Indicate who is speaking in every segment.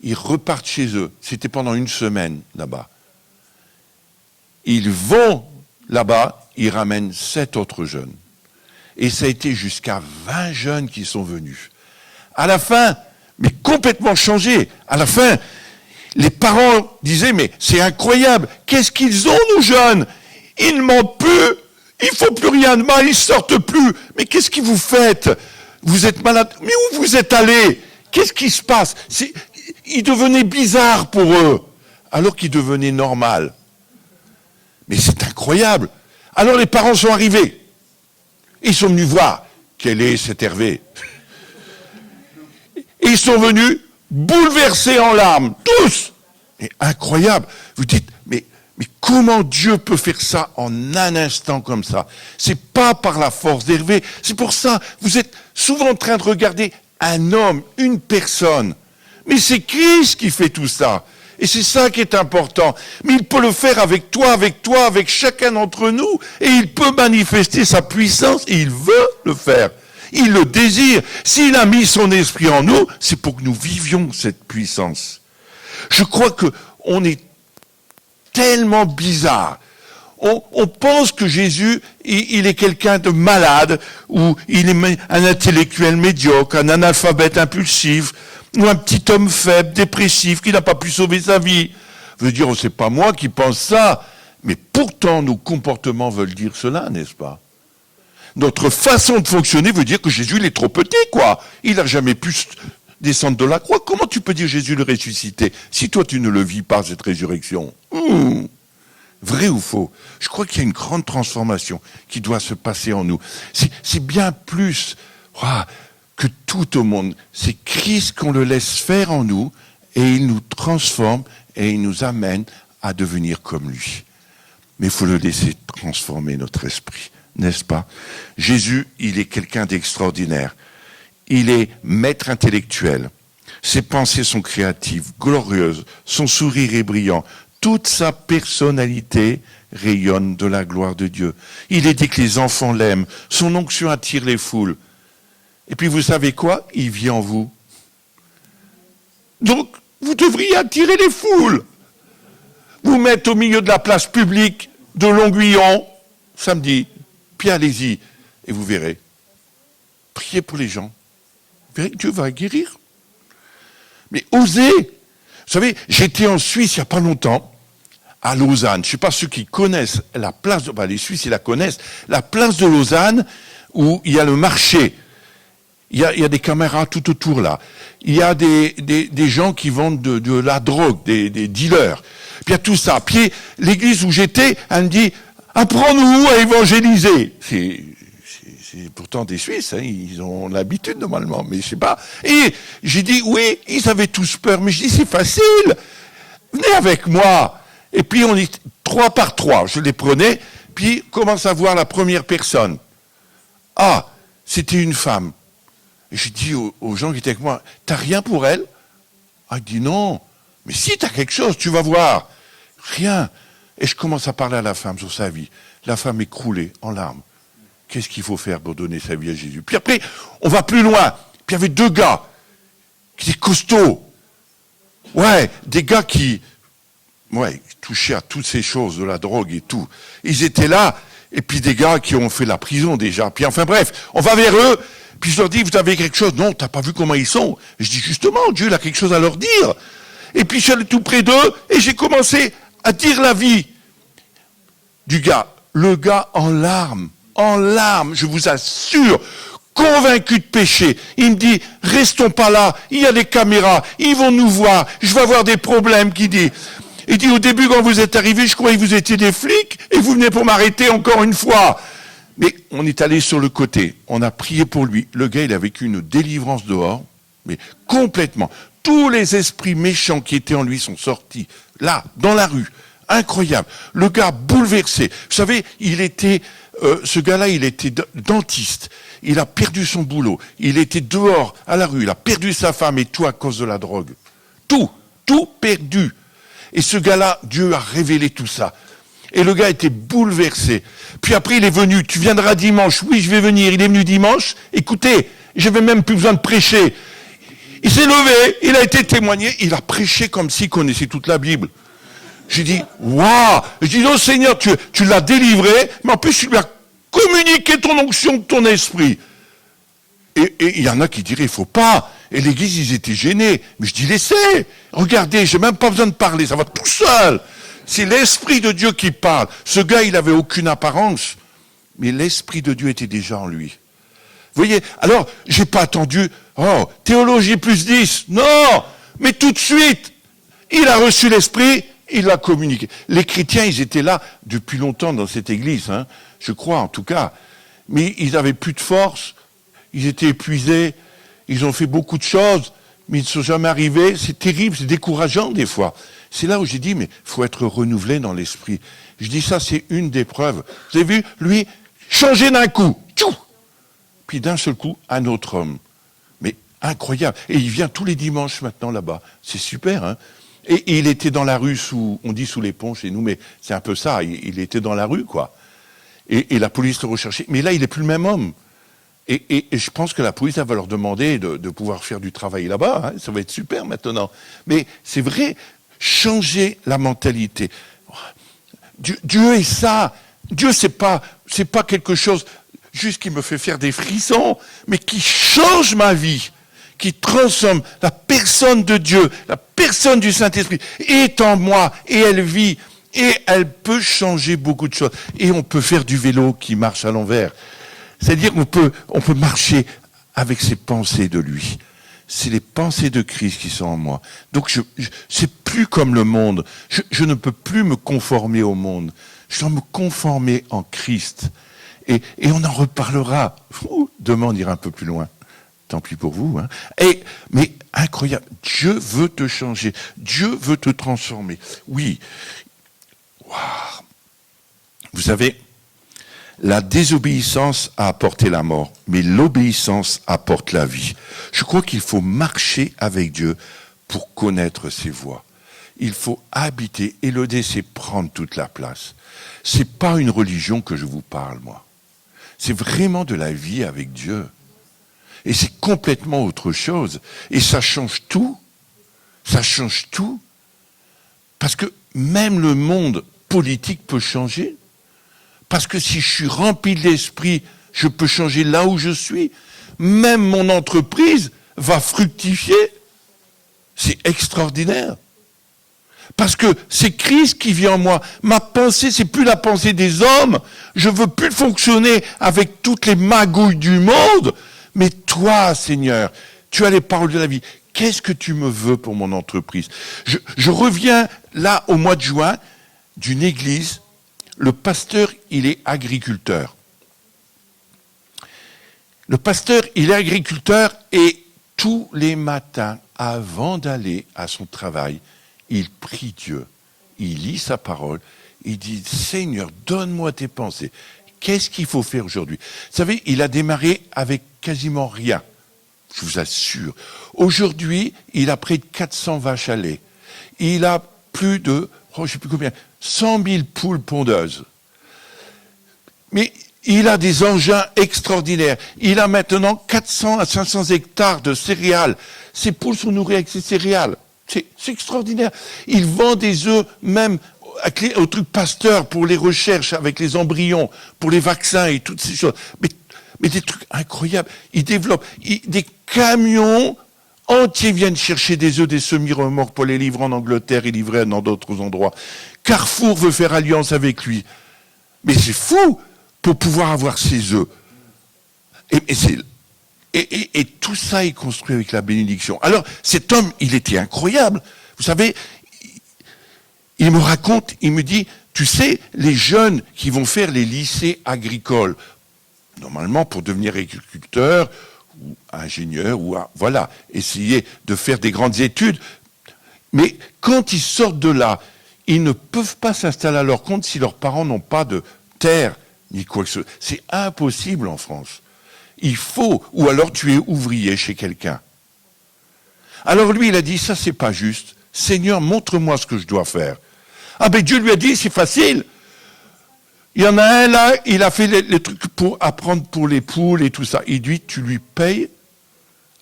Speaker 1: ils repartent chez eux. C'était pendant une semaine là-bas. Ils vont là-bas, ils ramènent 7 autres jeunes. Et ça a été jusqu'à 20 jeunes qui sont venus. À la fin, mais complètement changés. À la fin, les parents disaient, mais c'est incroyable, qu'est-ce qu'ils ont, nos jeunes? Ils ne mentent plus, ils ne font plus rien de mal, ils ne sortent plus. Mais qu'est-ce que vous faites? Vous êtes malade. Mais où vous êtes allés? Qu'est-ce qui se passe? Ils devenaient bizarres pour eux, alors qu'ils devenaient normaux. Mais c'est incroyable. Alors les parents sont arrivés. Ils sont venus voir quel est cet Hervé. Et ils sont venus bouleversés en larmes, tous. Mais incroyable. Vous dites, mais comment Dieu peut faire ça en un instant comme ça? C'est pas par la force d'Hervé. C'est pour ça, vous êtes souvent en train de regarder un homme, une personne. Mais c'est Christ qui fait tout ça. Et c'est ça qui est important. Mais il peut le faire avec toi, avec chacun d'entre nous. Et il peut manifester sa puissance. Et il veut le faire. Il le désire. S'il a mis son esprit en nous, c'est pour que nous vivions cette puissance. Je crois que on est tellement bizarre. On pense que Jésus, il est quelqu'un de malade, ou il est un intellectuel médiocre, un analphabète impulsif, ou un petit homme faible, dépressif, qui n'a pas pu sauver sa vie. Je veux dire, c'est pas moi qui pense ça, mais pourtant nos comportements veulent dire cela, n'est-ce pas? Notre façon de fonctionner veut dire que Jésus, il est trop petit, quoi. Il n'a jamais pu descendre de la croix. Comment tu peux dire Jésus le ressuscité, si toi tu ne le vis pas, cette résurrection? Vrai ou faux? Je crois qu'il y a une grande transformation qui doit se passer en nous. C'est bien plus que tout au monde. C'est Christ qu'on le laisse faire en nous et il nous transforme et il nous amène à devenir comme lui. Mais il faut le laisser transformer notre esprit, n'est-ce pas? Jésus, il est quelqu'un d'extraordinaire. Il est maître intellectuel. Ses pensées sont créatives, glorieuses. Son sourire est brillant. Toute sa personnalité rayonne de la gloire de Dieu. Il est dit que les enfants l'aiment. Son onction attire les foules. Et puis vous savez quoi? Il vit en vous. Donc, vous devriez attirer les foules. Vous mettre au milieu de la place publique de Longuillon, samedi, puis allez-y, et vous verrez. Priez pour les gens. Vous verrez que Dieu va guérir. Mais osez. Vous savez, j'étais en Suisse il n'y a pas longtemps, à Lausanne. Je ne sais pas ceux qui connaissent la place, les Suisses, ils la connaissent, la place de Lausanne, où il y a le marché. Il y a des caméras tout autour là. Il y a des gens qui vendent de la drogue, des dealers. Puis il y a tout ça. Puis l'église où j'étais, elle me dit, apprends-nous à évangéliser. C'est pourtant des Suisses, hein, ils ont l'habitude normalement, mais je sais pas. Et j'ai dit, oui, ils avaient tous peur, mais je dis, c'est facile, venez avec moi. Et puis on est 3 par 3, je les prenais, puis commence à voir la première personne. Ah, c'était une femme. Et j'ai dit aux gens qui étaient avec moi, t'as rien pour elle? Ah, il dit non, mais si t'as quelque chose, tu vas voir. Rien. Et je commence à parler à la femme sur sa vie. La femme est croulée en larmes. Qu'est-ce qu'il faut faire pour donner sa vie à Jésus? Puis après, on va plus loin. Puis il y avait 2 gars qui étaient costauds. Ouais, des gars qui touchaient à toutes ces choses, de la drogue et tout. Ils étaient là, et puis des gars qui ont fait la prison déjà. Puis enfin bref, on va vers eux, puis je leur dis, vous avez quelque chose? Non, t'as pas vu comment ils sont? Je dis, justement, Dieu il a quelque chose à leur dire. Et puis je suis allé tout près d'eux, et j'ai commencé à dire la vie du gars. Le gars en larmes, je vous assure, convaincu de péché. Il me dit, restons pas là, il y a des caméras, ils vont nous voir, je vais avoir des problèmes, il dit, au début, quand vous êtes arrivés, je croyais que vous étiez des flics, et vous venez pour m'arrêter encore une fois. Mais on est allé sur le côté, on a prié pour lui. Le gars, il a vécu une délivrance dehors, mais complètement. Tous les esprits méchants qui étaient en lui sont sortis, là, dans la rue. Incroyable. Le gars bouleversé. Vous savez, ce gars-là, il était dentiste. Il a perdu son boulot. Il était dehors, à la rue. Il a perdu sa femme et tout à cause de la drogue. Tout perdu. Et ce gars-là, Dieu a révélé tout ça. Et le gars était bouleversé. Puis après, il est venu. Tu viendras dimanche. Oui, je vais venir. Il est venu dimanche. Écoutez, j'avais même plus besoin de prêcher. Il s'est levé, il a été témoigné, il a prêché comme s'il connaissait toute la Bible. J'ai dit, waouh! Je dis, oh Seigneur, tu l'as délivré, mais en plus tu lui as communiqué ton onction, ton esprit. Et il y en a qui diraient, il faut pas. Et l'église, ils étaient gênés. Mais je dis, laissez. Regardez, j'ai même pas besoin de parler, ça va tout seul. C'est l'Esprit de Dieu qui parle. Ce gars, il avait aucune apparence. Mais l'Esprit de Dieu était déjà en lui. Vous voyez? Alors, j'ai pas attendu, théologie plus 10. Non! Mais tout de suite, il a reçu l'Esprit, il l'a communiqué. Les chrétiens, ils étaient là depuis longtemps dans cette église, hein, je crois en tout cas. Mais ils avaient plus de force, ils étaient épuisés, ils ont fait beaucoup de choses, mais ils ne sont jamais arrivés. C'est terrible, c'est décourageant des fois. C'est là où j'ai dit, mais il faut être renouvelé dans l'esprit. Je dis ça, c'est une des preuves. Vous avez vu, lui, changer d'un coup. Tchou, puis d'un seul coup, un autre homme. Mais incroyable. Et il vient tous les dimanches maintenant là-bas. C'est super, hein. Et il était dans la rue on dit sous les ponts chez nous, mais c'est un peu ça. Il était dans la rue, quoi. Et la police le recherchait. Mais là, il n'est plus le même homme. Et je pense que la police va leur demander de pouvoir faire du travail là-bas. Hein. Ça va être super maintenant. Mais c'est vrai, changer la mentalité. Dieu est ça. Dieu, c'est pas quelque chose juste qui me fait faire des frissons, mais qui change ma vie, qui transforme la personne de Dieu, la personne du Saint-Esprit est en moi et elle vit et elle peut changer beaucoup de choses. Et on peut faire du vélo qui marche à l'envers. C'est-à-dire qu'on peut marcher avec ces pensées de lui. C'est les pensées de Christ qui sont en moi. Donc c'est plus comme le monde. Je ne peux plus me conformer au monde. Je dois me conformer en Christ. Et on en reparlera. Demain, on ira un peu plus loin. Tant pis pour vous. Hein. Mais incroyable. Dieu veut te changer. Dieu veut te transformer. Oui. Wow. Vous savez, la désobéissance a apporté la mort, mais l'obéissance apporte la vie. Je crois qu'il faut marcher avec Dieu pour connaître ses voies. Il faut habiter et le laisser prendre toute la place. C'est pas une religion que je vous parle, moi. C'est vraiment de la vie avec Dieu. Et c'est complètement autre chose. Et ça change tout. Ça change tout. Parce que même le monde politique peut changer. Parce que si je suis rempli de l'esprit, je peux changer là où je suis. Même mon entreprise va fructifier. C'est extraordinaire. Parce que c'est Christ qui vit en moi. Ma pensée, c'est plus la pensée des hommes. Je veux plus fonctionner avec toutes les magouilles du monde. Mais toi, Seigneur, tu as les paroles de la vie. Qu'est-ce que tu me veux pour mon entreprise? Je reviens là au mois de juin d'une église. Le pasteur, il est agriculteur. Le pasteur, il est agriculteur et tous les matins, avant d'aller à son travail, il prie Dieu. Il lit sa parole. Il dit, Seigneur, donne-moi tes pensées. Qu'est-ce qu'il faut faire aujourd'hui? Vous savez, il a démarré avec quasiment rien. Je vous assure. Aujourd'hui, il a près de 400 vaches à lait. Il a plus de, je ne sais plus combien, 100 000 poules pondeuses. Mais il a des engins extraordinaires. Il a maintenant 400 à 500 hectares de céréales. Ces poules sont nourries avec ces céréales. C'est extraordinaire. Il vend des œufs même au truc Pasteur pour les recherches avec les embryons, pour les vaccins et toutes ces choses. Mais des trucs incroyables. Il développe des camions entiers viennent chercher des œufs, des semi-remorques pour les livrer en Angleterre et livrer dans d'autres endroits. Carrefour veut faire alliance avec lui. Mais c'est fou pour pouvoir avoir ces œufs. Et tout ça est construit avec la bénédiction. Alors, cet homme, il était incroyable. Vous savez, il me raconte, il me dit, tu sais, les jeunes qui vont faire les lycées agricoles, normalement pour devenir agriculteur ou ingénieur, voilà, essayer de faire des grandes études. Mais quand ils sortent de là, ils ne peuvent pas s'installer à leur compte si leurs parents n'ont pas de terre ni quoi que ce soit. C'est impossible en France. Il faut, ou alors tu es ouvrier chez quelqu'un. Alors lui, il a dit, ça c'est pas juste. Seigneur, montre-moi ce que je dois faire. Ah ben Dieu lui a dit, c'est facile. Il y en a un là, il a fait les trucs pour apprendre pour les poules et tout ça. Il dit, tu lui payes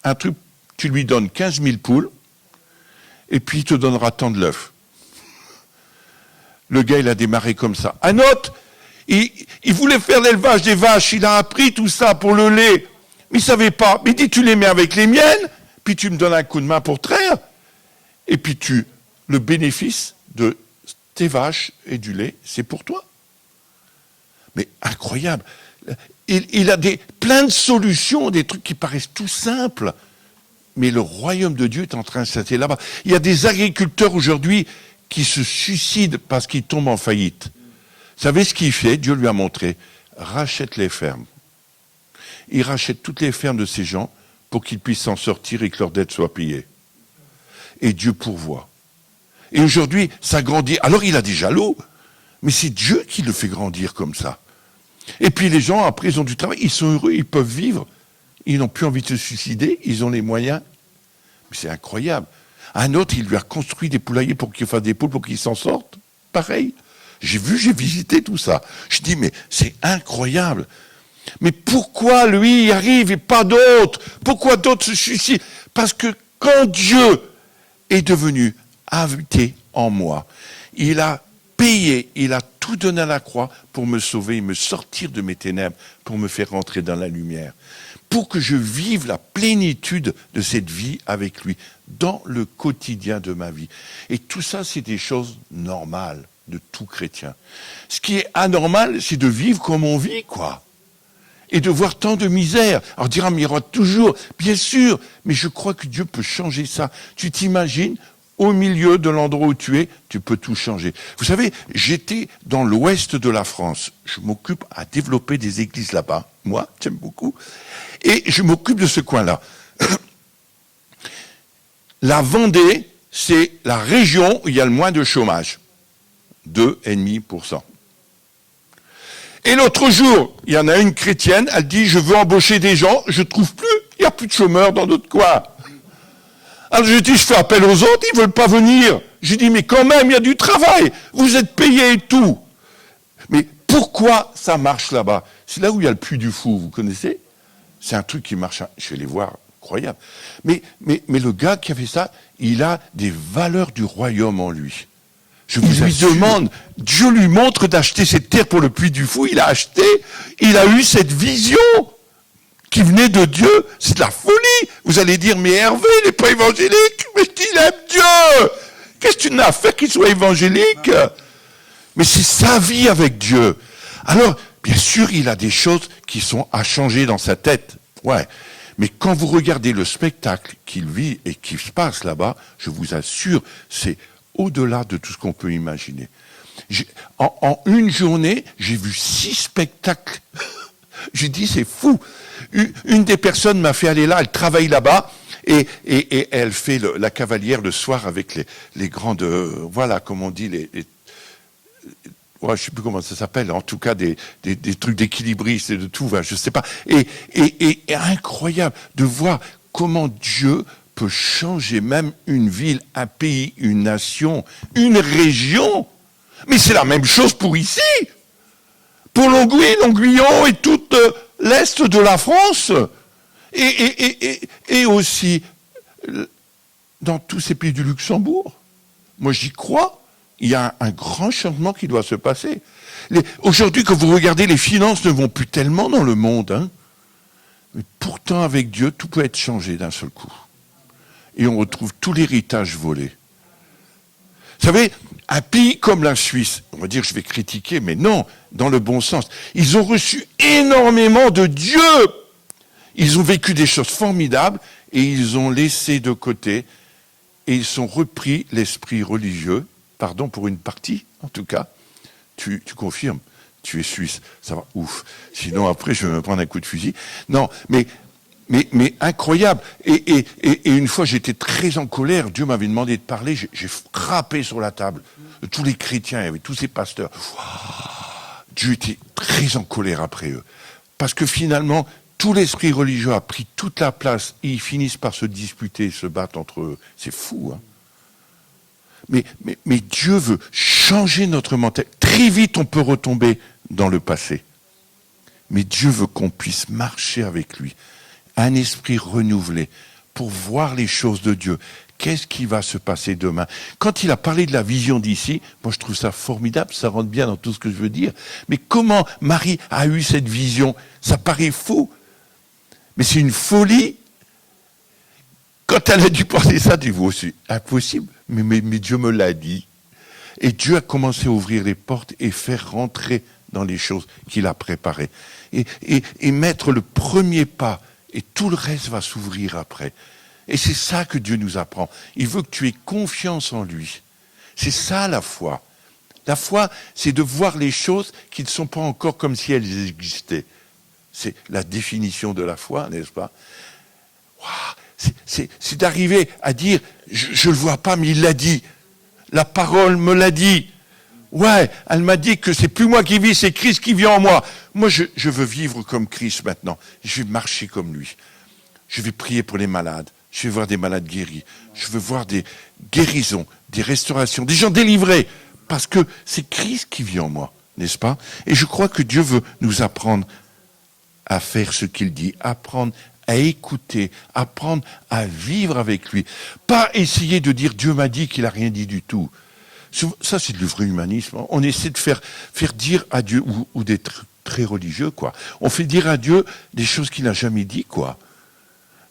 Speaker 1: un truc tu lui donnes 15 000 poules, et puis il te donnera tant de l'œuf. Le gars, il a démarré comme ça. Un autre, il voulait faire l'élevage des vaches, il a appris tout ça pour le lait, mais il ne savait pas. Mais il dit, tu les mets avec les miennes, puis tu me donnes un coup de main pour traire, et puis le bénéfice de tes vaches et du lait, c'est pour toi. Mais incroyable. Il a plein de solutions, des trucs qui paraissent tout simples, mais le royaume de Dieu est en train de s'installer là-bas. Il y a des agriculteurs aujourd'hui qui se suicident parce qu'ils tombent en faillite. Vous savez ce qu'il fait? Dieu lui a montré. Rachète les fermes. Il rachète toutes les fermes de ces gens pour qu'ils puissent s'en sortir et que leurs dettes soient payées. Et Dieu pourvoit. Et aujourd'hui, ça grandit. Alors il a des jaloux, mais c'est Dieu qui le fait grandir comme ça. Et puis les gens, après, ils ont du travail, ils sont heureux, ils peuvent vivre. Ils n'ont plus envie de se suicider, ils ont les moyens. Mais c'est incroyable. Un autre, il lui a construit des poulaillers pour qu'il fasse des poules, pour qu'il s'en sorte. Pareil. J'ai visité tout ça. Je dis, mais c'est incroyable. Mais pourquoi lui y arrive et pas d'autres? Pourquoi d'autres se suicident? Parce que quand Dieu est devenu habité en moi, il a payé, il a tout donné à la croix pour me sauver, me sortir de mes ténèbres, pour me faire rentrer dans la lumière. Pour que je vive la plénitude de cette vie avec lui, dans le quotidien de ma vie. Et tout ça, c'est des choses normales de tout chrétien. Ce qui est anormal, c'est de vivre comme on vit, quoi. Et de voir tant de misère. Alors, on dira, mais il y aura toujours, bien sûr, mais je crois que Dieu peut changer ça. Tu t'imagines, au milieu de l'endroit où tu es, tu peux tout changer. Vous savez, j'étais dans l'ouest de la France. Je m'occupe à développer des églises là-bas. Moi, j'aime beaucoup. Et je m'occupe de ce coin-là. La Vendée, c'est la région où il y a le moins de chômage. 2,5%. Et l'autre jour, il y en a une chrétienne, elle dit, je veux embaucher des gens, je ne trouve plus, il n'y a plus de chômeurs dans notre coin. Alors je dis, je fais appel aux autres, ils ne veulent pas venir. Je dis, mais quand même, il y a du travail, vous êtes payés et tout. Mais pourquoi ça marche là-bas? C'est là où il y a le Puy du Fou, vous connaissez? C'est un truc qui marche, je vais les voir, incroyable. Mais le gars qui a fait ça, il a des valeurs du royaume en lui. Je vous lui demande, Dieu lui montre d'acheter cette terre pour le Puy du Fou, il a acheté, il a eu cette vision qui venait de Dieu, c'est de la folie. Vous allez dire, mais Hervé, il n'est pas évangélique, mais il aime Dieu. Qu'est-ce que tu n'as fait qu'il soit évangélique? Mais c'est sa vie avec Dieu. Alors, bien sûr, il a des choses qui sont à changer dans sa tête. Ouais. Mais quand vous regardez le spectacle qu'il vit et qui se passe là-bas, je vous assure, c'est au-delà de tout ce qu'on peut imaginer. En une journée, j'ai vu 6 spectacles. J'ai dit, c'est fou. Une des personnes m'a fait aller là, elle travaille là-bas, et elle fait la cavalière le soir avec les grandes, voilà, comme on dit, ouais, je ne sais plus comment ça s'appelle, en tout cas des trucs d'équilibristes et de tout, je ne sais pas. Et incroyable de voir comment Dieu peut changer même une ville, un pays, une nation, une région. Mais c'est la même chose pour ici. Pour Longuyon et tout l'est de la France. Et aussi dans tous ces pays du Luxembourg. Moi, j'y crois. Il y a un grand changement qui doit se passer. Aujourd'hui, quand vous regardez, les finances ne vont plus tellement dans le monde. Hein. Mais pourtant, avec Dieu, tout peut être changé d'un seul coup. Et on retrouve tout l'héritage volé. Vous savez, un pays comme la Suisse, on va dire je vais critiquer, mais non, dans le bon sens. Ils ont reçu énormément de Dieu. Ils ont vécu des choses formidables et ils ont laissé de côté et ils ont repris l'esprit religieux. Pardon pour une partie, en tout cas. Tu confirmes, tu es suisse, ça va, ouf. Sinon après je vais me prendre un coup de fusil. Non, mais incroyable. Et une fois, j'étais très en colère. Dieu m'avait demandé de parler. J'ai frappé sur la table. Tous les chrétiens, il y avait tous ces pasteurs. Dieu était très en colère après eux. Parce que finalement, tout l'esprit religieux a pris toute la place et ils finissent par se disputer, se battre entre eux. C'est fou, hein. Mais Dieu veut changer notre mentalité. Très vite, on peut retomber dans le passé. Mais Dieu veut qu'on puisse marcher avec lui. Un esprit renouvelé, pour voir les choses de Dieu. Qu'est-ce qui va se passer demain? Quand il a parlé de la vision d'ici, moi je trouve ça formidable, ça rentre bien dans tout ce que je veux dire. Mais comment Marie a eu cette vision? Ça paraît fou. Mais c'est une folie. Quand elle a dû penser ça, tu vois, c'est impossible. Mais Dieu me l'a dit. Et Dieu a commencé à ouvrir les portes et faire rentrer dans les choses qu'il a préparées. Et mettre le premier pas, et tout le reste va s'ouvrir après. Et c'est ça que Dieu nous apprend. Il veut que tu aies confiance en lui. C'est ça la foi. La foi, c'est de voir les choses qui ne sont pas encore comme si elles existaient. C'est la définition de la foi, n'est-ce pas? Wow, c'est d'arriver à dire, je ne le vois pas, mais il l'a dit. La parole me l'a dit. Ouais, elle m'a dit que c'est plus moi qui vis, c'est Christ qui vit en moi. Moi, je veux vivre comme Christ maintenant. Je vais marcher comme lui. Je vais prier pour les malades. Je vais voir des malades guéris. Je veux voir des guérisons, des restaurations, des gens délivrés. Parce que c'est Christ qui vit en moi, n'est-ce pas? Et je crois que Dieu veut nous apprendre à faire ce qu'il dit, apprendre à écouter, apprendre à vivre avec lui. Pas essayer de dire Dieu m'a dit qu'il n'a rien dit du tout. Ça, c'est du vrai humanisme. On essaie de faire dire à Dieu, ou d'être très religieux, quoi. On fait dire à Dieu des choses qu'il n'a jamais dit, quoi.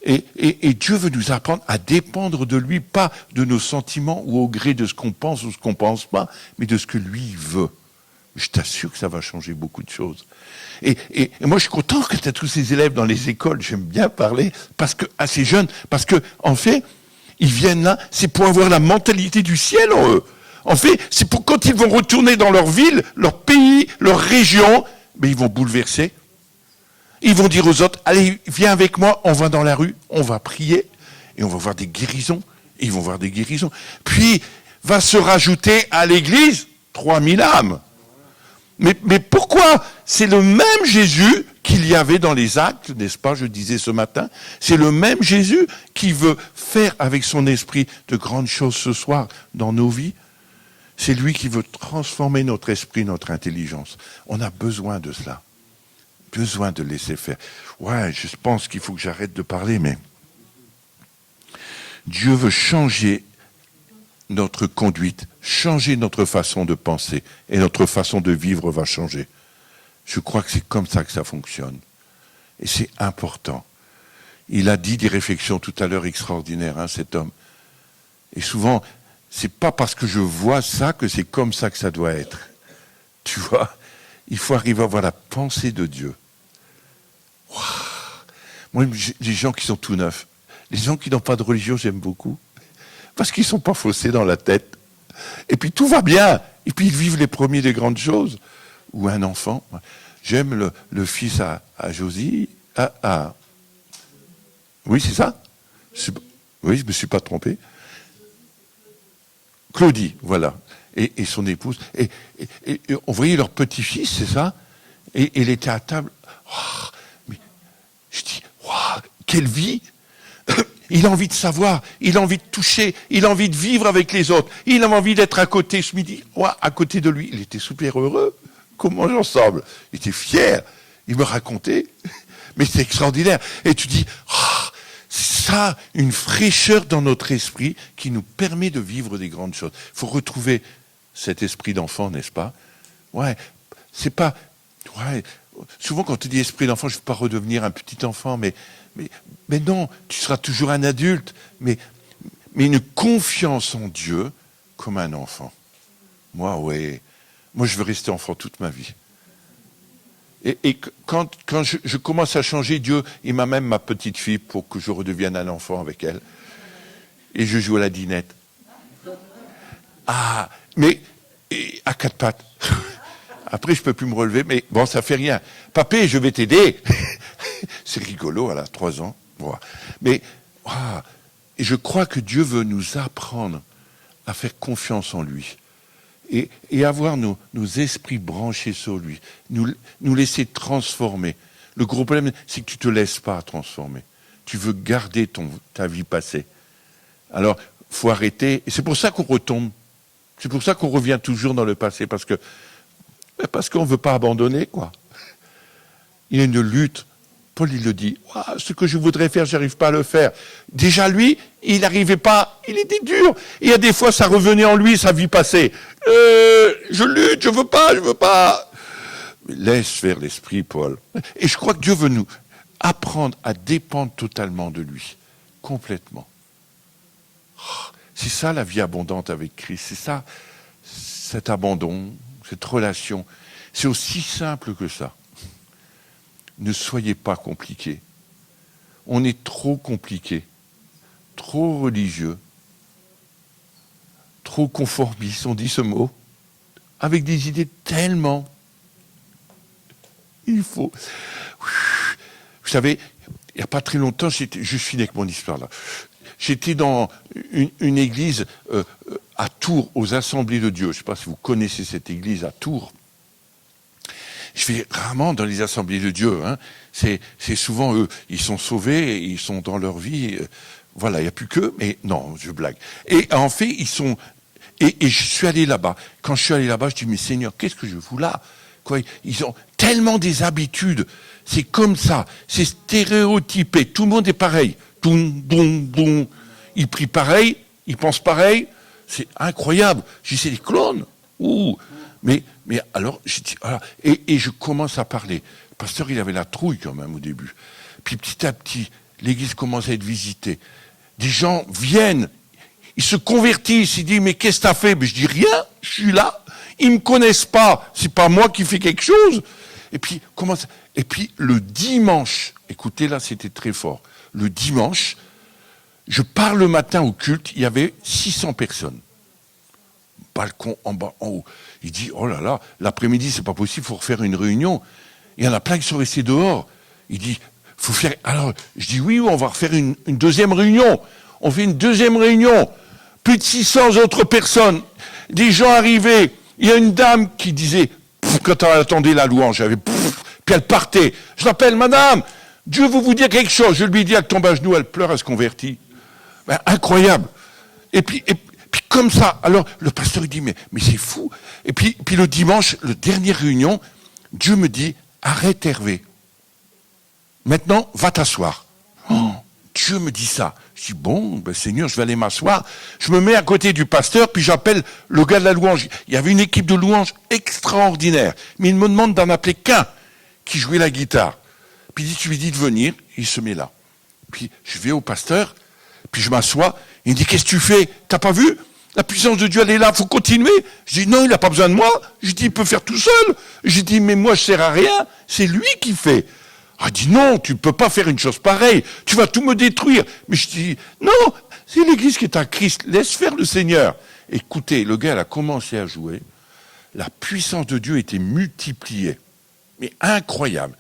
Speaker 1: Et Dieu veut nous apprendre à dépendre de lui, pas de nos sentiments ou au gré de ce qu'on pense ou ce qu'on pense pas, mais de ce que lui veut. Je t'assure que ça va changer beaucoup de choses. Et moi, je suis content que tu as tous ces élèves dans les écoles, j'aime bien parler, parce que, à ces jeunes, parce que, en fait, ils viennent là, c'est pour avoir la mentalité du ciel en eux. En fait, c'est pour quand ils vont retourner dans leur ville, leur pays, leur région, mais ils vont bouleverser. Ils vont dire aux autres, allez, viens avec moi, on va dans la rue, on va prier, et on va voir des guérisons. Et ils vont voir des guérisons. Puis, va se rajouter à l'église 3000 âmes. Mais pourquoi? C'est le même Jésus qu'il y avait dans les actes, n'est-ce pas, je disais ce matin. C'est le même Jésus qui veut faire avec son esprit de grandes choses ce soir dans nos vies. C'est lui qui veut transformer notre esprit, notre intelligence. On a besoin de cela. Besoin de laisser faire. Ouais, je pense qu'il faut que j'arrête de parler, mais Dieu veut changer notre conduite, changer notre façon de penser, et notre façon de vivre va changer. Je crois que c'est comme ça que ça fonctionne. Et c'est important. Il a dit des réflexions tout à l'heure extraordinaires, hein, cet homme. Et souvent, c'est pas parce que je vois ça que c'est comme ça que ça doit être. Tu vois, il faut arriver à voir la pensée de Dieu. Wow. Moi, les gens qui sont tout neufs, les gens qui n'ont pas de religion, j'aime beaucoup. Parce qu'ils ne sont pas faussés dans la tête. Et puis tout va bien. Et puis ils vivent les premiers des grandes choses. Ou un enfant. J'aime le fils à Josie. Oui, c'est ça? Oui, je ne me suis pas trompé. Claudie, voilà. Et son épouse. Et on voyait leur petit-fils, c'est ça? Et il était à table. Oh, mais je dis, wow, quelle vie! Il a envie de savoir, il a envie de toucher, il a envie de vivre avec les autres, il a envie d'être à côté ce midi. Ouais, à côté de lui, il était super heureux. Comment ensemble? Il était fier. Il me racontait. Mais c'est extraordinaire. Et tu dis, oh, c'est ça, une fraîcheur dans notre esprit qui nous permet de vivre des grandes choses. Il faut retrouver cet esprit d'enfant, n'est-ce pas? Ouais, c'est pas... Ouais, souvent quand tu dis esprit d'enfant, je ne veux pas redevenir un petit enfant, mais non, tu seras toujours un adulte, mais une confiance en Dieu comme un enfant. Moi, ouais. Moi, je veux rester enfant toute ma vie. Et quand je commence à changer, Dieu, il m'a même ma petite fille pour que je redevienne un enfant avec elle. Et je joue à la dinette. Ah, mais à quatre pattes. Après, je peux plus me relever, mais bon, ça fait rien. Papé, je vais t'aider. C'est rigolo, elle a 3 ans. Voilà. Mais et je crois que Dieu veut nous apprendre à faire confiance en lui. Et avoir nos esprits branchés sur lui. Nous laisser transformer. Le gros problème, c'est que tu ne te laisses pas transformer. Tu veux garder ta vie passée. Alors, il faut arrêter. Et c'est pour ça qu'on retombe. C'est pour ça qu'on revient toujours dans le passé. Parce qu'on ne veut pas abandonner, quoi. Il y a une lutte Paul, il le dit, ah, ce que je voudrais faire, j'arrive pas à le faire. Déjà, lui, il n'arrivait pas, il était dur. Et il y a des fois, ça revenait en lui, sa vie passée. Je lutte, je veux pas. Mais laisse faire l'esprit, Paul. Et je crois que Dieu veut nous apprendre à dépendre totalement de lui, complètement. C'est ça la vie abondante avec Christ, c'est ça, cet abandon, cette relation. C'est aussi simple que ça. Ne soyez pas compliqués. On est trop compliqués, trop religieux, trop conformistes, on dit ce mot, avec des idées tellement... Il faut... Vous savez, il n'y a pas très longtemps, je finis avec mon histoire là. J'étais dans une église à Tours, aux Assemblées de Dieu. Je ne sais pas si vous connaissez cette église à Tours. Je vais rarement dans les Assemblées de Dieu. Hein. C'est souvent eux. Ils sont sauvés, ils sont dans leur vie. Voilà, il n'y a plus qu'eux. Mais non, je blague. Et en fait, ils sont... Et je suis allé là-bas. Quand je suis allé là-bas, je dis, mais Seigneur, qu'est-ce que je fous là? Quoi, ils ont tellement des habitudes. C'est comme ça. C'est stéréotypé. Tout le monde est pareil. Ils prient pareil, ils pensent pareil, c'est incroyable. Je dis, c'est des clones. Ouh. Mais alors, je dis, voilà. Et je commence à parler. Le pasteur, il avait la trouille quand même au début. Puis petit à petit, l'église commence à être visitée. Des gens viennent, ils se convertissent, ils disent, mais qu'est-ce que t'as fait? Mais je dis, rien, je suis là. Ils me connaissent pas, c'est pas moi qui fais quelque chose. Et puis, le dimanche, écoutez là, c'était très fort. Le dimanche, je pars le matin au culte, il y avait 600 personnes. Balcon en bas, en haut. Il dit, oh là là, l'après-midi, c'est pas possible, il faut refaire une réunion. Il y en a plein qui sont restés dehors. Il dit, faut faire... Alors, je dis, oui, on va refaire une deuxième réunion. On fait une deuxième réunion. Plus de 600 autres personnes. Des gens arrivaient. Il y a une dame qui disait, quand elle attendait la louange, puis elle partait. Je l'appelle, madame, Dieu veut vous dire quelque chose. Je lui dis, elle tombe à genoux, elle pleure, elle se convertit. Ben, incroyable. Et puis, comme ça, alors le pasteur il dit, mais c'est fou. Et puis le dimanche, la dernière réunion, Dieu me dit, arrête Hervé. Maintenant, va t'asseoir. Oh, Dieu me dit ça. Je dis, bon, ben, Seigneur, je vais aller m'asseoir. Je me mets à côté du pasteur, puis j'appelle le gars de la louange. Il y avait une équipe de louange extraordinaire. Mais il me demande d'en appeler qu'un qui jouait la guitare. Puis tu lui dis de venir, il se met là. Puis je vais au pasteur, puis je m'assois, il me dit, qu'est-ce que tu fais? T'as pas vu? La puissance de Dieu, elle est là, faut continuer. Je dis, non, il n'a pas besoin de moi. Je dis, il peut faire tout seul. Je dis, mais moi, je sers à rien. C'est lui qui fait. Ah, il dit, non, tu ne peux pas faire une chose pareille. Tu vas tout me détruire. Mais je dis, non, c'est l'église qui est à Christ. Laisse faire le Seigneur. Écoutez, le gars, il a commencé à jouer. La puissance de Dieu était multipliée. Mais incroyable.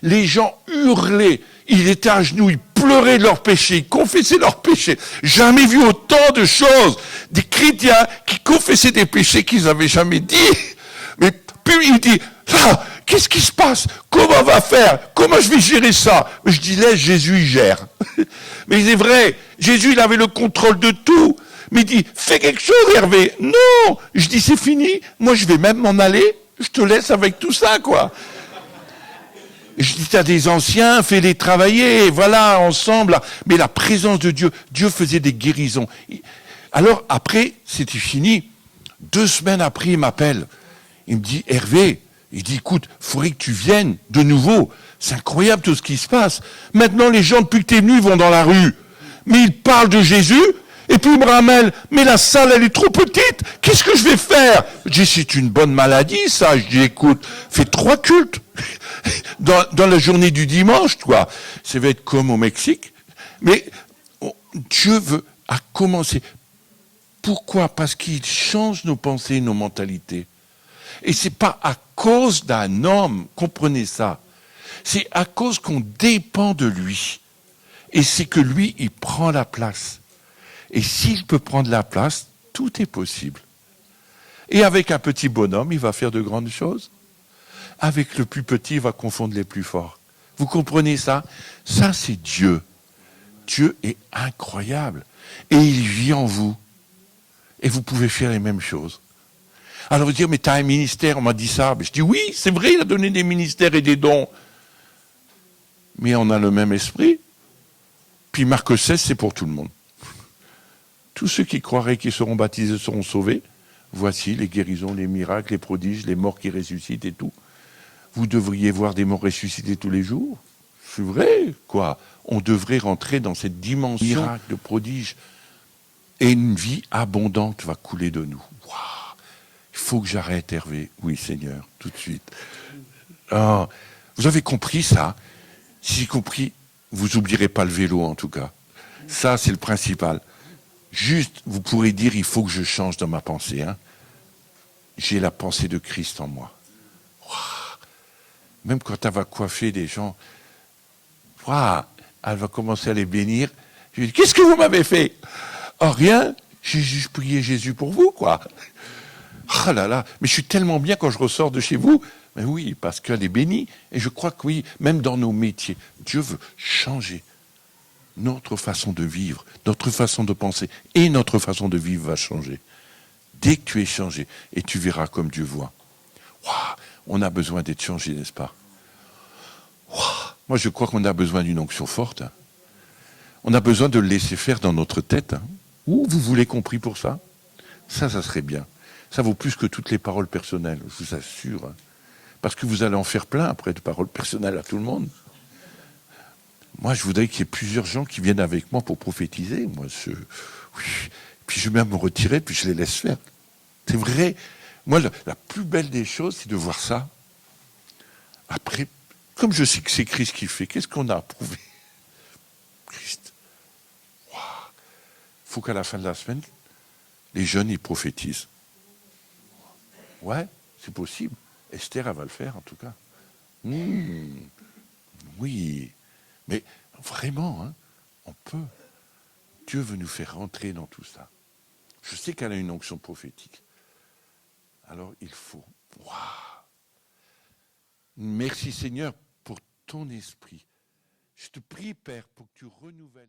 Speaker 1: Les gens hurlaient. Ils étaient à genoux, ils pleuraient de leurs péchés, ils confessaient leurs péchés. Jamais vu autant de choses. Des chrétiens qui confessaient des péchés qu'ils n'avaient jamais dit. Mais puis il dit, ah, qu'est-ce qui se passe? Comment on va faire? Comment je vais gérer ça? Mais je dis, laisse Jésus, il gère. Mais c'est vrai, Jésus, il avait le contrôle de tout. Mais il dit, fais quelque chose, Hervé. Non! Je dis, c'est fini. Moi, je vais même m'en aller. Je te laisse avec tout ça, quoi. Je dis, t'as des anciens, fais-les travailler, voilà, ensemble. Mais la présence de Dieu, Dieu faisait des guérisons. Alors, après, c'était fini. 2 semaines après, il m'appelle. Il me dit, Hervé, il dit, écoute, il faudrait que tu viennes de nouveau. C'est incroyable tout ce qui se passe. Maintenant, les gens, depuis que t'es venu, ils vont dans la rue. Mais ils parlent de Jésus, et puis ils me ramènent, mais la salle, elle est trop petite. Qu'est-ce que je vais faire? Je dis, c'est une bonne maladie, ça. Je dis, écoute, fais 3 cultes. Dans la journée du dimanche, quoi. Ça va être comme au Mexique. Mais Dieu veut à commencer. Pourquoi? Parce qu'il change nos pensées, nos mentalités. Et c'est pas à cause d'un homme, comprenez ça. C'est à cause qu'on dépend de lui. Et c'est que lui, il prend la place. Et s'il peut prendre la place, tout est possible. Et avec un petit bonhomme, il va faire de grandes choses. Avec le plus petit, il va confondre les plus forts. Vous comprenez ça? Ça, c'est Dieu. Dieu est incroyable. Et il vit en vous. Et vous pouvez faire les mêmes choses. Alors vous dire, mais tu as un ministère, on m'a dit ça. Mais je dis, oui, c'est vrai, il a donné des ministères et des dons. mais on a le même esprit. Puis Marc 16, c'est pour tout le monde. Tous ceux qui croiraient qu'ils seront baptisés seront sauvés. Voici les guérisons, les miracles, les prodiges, les morts qui ressuscitent et tout. Vous devriez voir des morts ressuscités tous les jours. C'est vrai, quoi. On devrait rentrer dans cette dimension miracle, de prodige. Et une vie abondante va couler de nous. Waouh. Il faut que j'arrête, Hervé. Oui, Seigneur, tout de suite. Ah, vous avez compris ça? Si j'ai compris, vous n'oublierez pas le vélo, en tout cas. Ça, c'est le principal. Juste, vous pourrez dire, il faut que je change dans ma pensée. Hein. J'ai la pensée de Christ en moi. Waouh. Même quand elle va coiffer des gens, waouh, elle va commencer à les bénir. Je lui dis, qu'est-ce que vous m'avez fait? Oh, rien, j'ai juste prié Jésus pour vous, quoi. Ah là là, mais je suis tellement bien quand je ressors de chez vous. Mais oui, parce qu'elle est bénie. Et je crois que oui, même dans nos métiers, Dieu veut changer notre façon de vivre, notre façon de penser et notre façon de vivre va changer. Dès que tu es changé, et tu verras comme Dieu voit. Waouh, on a besoin d'être changé, n'est-ce pas? Waouh, moi, je crois qu'on a besoin d'une onction forte. Hein. On a besoin de le laisser faire dans notre tête. Hein. Où vous voulez compris pour ça? Ça serait bien. Ça vaut plus que toutes les paroles personnelles, je vous assure. Hein. Parce que vous allez en faire plein après de paroles personnelles à tout le monde. Moi, je voudrais qu'il y ait plusieurs gens qui viennent avec moi pour prophétiser. Moi, oui. Puis je vais même me retirer, puis je les laisse faire. C'est vrai. Moi, la plus belle des choses, c'est de voir ça. Après, comme je sais que c'est Christ qui fait, qu'est-ce qu'on a approuvé? Christ. Waouh. Il faut qu'à la fin de la semaine, les jeunes, ils prophétisent. Ouais, c'est possible. Esther, elle va le faire, en tout cas. Oui. Mais vraiment, hein, on peut. Dieu veut nous faire rentrer dans tout ça. Je sais qu'elle a une onction prophétique. Alors, il faut. Waouh. Merci Seigneur pour ton esprit. Je te prie, Père, pour que tu renouvelles.